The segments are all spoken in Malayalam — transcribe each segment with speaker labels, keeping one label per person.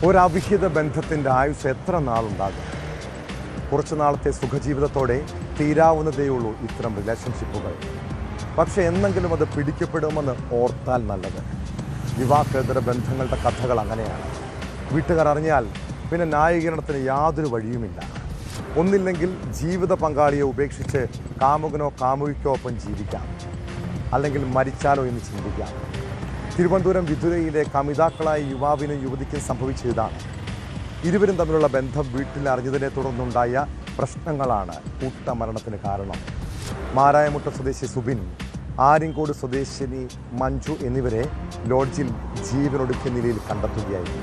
Speaker 1: ഒരവിഹിത ബന്ധത്തിൻ്റെ ആയുസ് എത്ര നാളുണ്ടാകും? കുറച്ചു നാളത്തെ സുഖജീവിതത്തോടെ തീരാവുന്നതേയുള്ളൂ ഇത്തരം റിലേഷൻഷിപ്പുകൾ. പക്ഷെ എന്നെങ്കിലും അത് പിടിക്കപ്പെടുമെന്ന് ഓർത്താൽ നല്ലത്. വിവാഹേതര ബന്ധങ്ങളുടെ കഥകൾ അങ്ങനെയാണ്. വീട്ടുകാർ അറിഞ്ഞാൽ പിന്നെ ന്യായീകരണത്തിന് യാതൊരു വഴിയുമില്ല. ഒന്നില്ലെങ്കിൽ ജീവിത പങ്കാളിയെ ഉപേക്ഷിച്ച് കാമുകനോ കാമുകിക്കോ ഒപ്പം ജീവിക്കാം, അല്ലെങ്കിൽ മരിച്ചാലോ എന്ന് ചിന്തിക്കാം. തിരുവനന്തപുരം വിതുരയിലെ കമിതാക്കളായ യുവാവിനും യുവതിക്കും സംഭവിച്ച ഇതാണ്. ഇരുവരും തമ്മിലുള്ള ബന്ധം വീട്ടിൽ അറിഞ്ഞതിനെ തുടർന്നുണ്ടായ പ്രശ്നങ്ങളാണ് കൂട്ടമരണത്തിന് കാരണം. മാരായമുട്ട സ്വദേശി സുബിൻ, ആര്യങ്കോട് സ്വദേശിനി മഞ്ജു എന്നിവരെ ലോഡ്ജിൽ ജീവനൊടുക്കിയ നിലയിൽ കണ്ടെത്തുകയായിരുന്നു.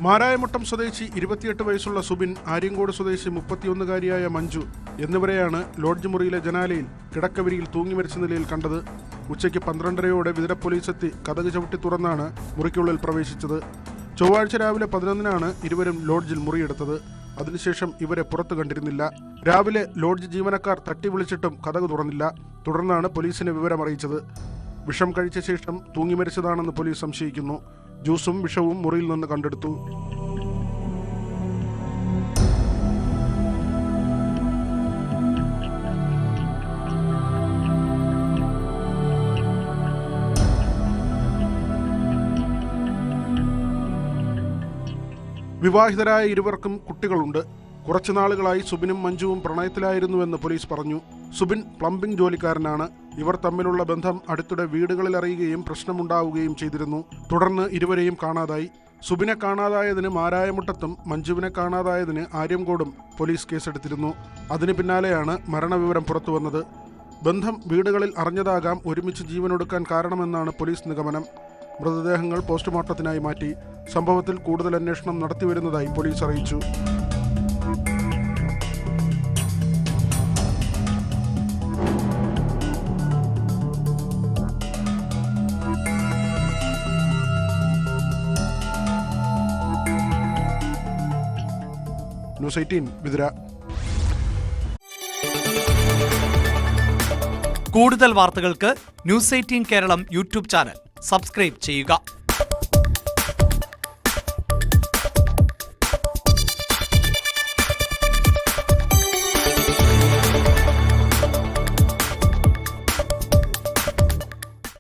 Speaker 2: മാരായമുട്ടം സ്വദേശി 28 വയസ്സുള്ള സുബിൻ, ആര്യങ്കോട് സ്വദേശി 31-കാരിയായ മഞ്ജു എന്നിവരെയാണ് ലോഡ്ജ് മുറിയിലെ ജനാലയിൽ കിടക്കവരിയിൽ തൂങ്ങി മരിച്ച നിലയിൽ കണ്ടത്. ഉച്ചയ്ക്ക് 12:30-ഓടെ വിതുര പോലീസ് എത്തി കതക് ചവിട്ടി തുറന്നാണ് മുറിക്കുള്ളിൽ പ്രവേശിച്ചത്. ചൊവ്വാഴ്ച രാവിലെ 11-നാണ് ഇരുവരും ലോഡ്ജിൽ മുറിയെടുത്തത്. അതിനുശേഷം ഇവരെ പുറത്തു കണ്ടിരുന്നില്ല. രാവിലെ ലോഡ്ജ് ജീവനക്കാർ തട്ടി വിളിച്ചിട്ടും കതക് തുറന്നില്ല. തുടർന്നാണ് പോലീസിനെ വിവരമറിയിച്ചത്. വിഷം കഴിച്ച ശേഷം തൂങ്ങി മരിച്ചതാണെന്ന് പോലീസ് സംശയിക്കുന്നു. ജ്യൂസും വിഷവും മുറിയിൽ നിന്ന് കണ്ടെടുത്തു. വിവാഹിതരായ ഇരുവർക്കും കുട്ടികളുണ്ട്. കുറച്ചു നാളുകളായി സുബിനും മഞ്ജുവും പ്രണയത്തിലായിരുന്നുവെന്ന് പോലീസ് പറഞ്ഞു. സുബിൻ പ്ലംബിംഗ് ജോലിക്കാരനാണ്. ഇവർ തമ്മിലുള്ള ബന്ധം അടുത്തിടെ വീടുകളിൽ അറിയുകയും പ്രശ്നമുണ്ടാവുകയും ചെയ്തിരുന്നു. തുടർന്ന് ഇരുവരെയും കാണാതായി. സുബിനെ കാണാതായതിന് മാരായമുട്ടത്തും മഞ്ജുവിനെ കാണാതായതിന് ആര്യങ്കോടും പോലീസ് കേസെടുത്തിരുന്നു. അതിന് പിന്നാലെയാണ് മരണവിവരം പുറത്തുവന്നത്. ബന്ധം വീടുകളിൽ അറിഞ്ഞതാകാം ഒരുമിച്ച് ജീവനൊടുക്കാൻ കാരണമെന്നാണ് പോലീസ് നിഗമനം. മൃതദേഹങ്ങൾ പോസ്റ്റ്മോർട്ടത്തിനായി മാറ്റി. സംഭവത്തിൽ കൂടുതൽ അന്വേഷണം നടത്തിവരുന്നതായി പോലീസ് അറിയിച്ചു. ന്യൂസ് 18 വിതുര.
Speaker 3: കൂടുതൽ വാർത്തകൾക്ക് news 18 Keralam YouTube channel subscribe ചെയ്യുക.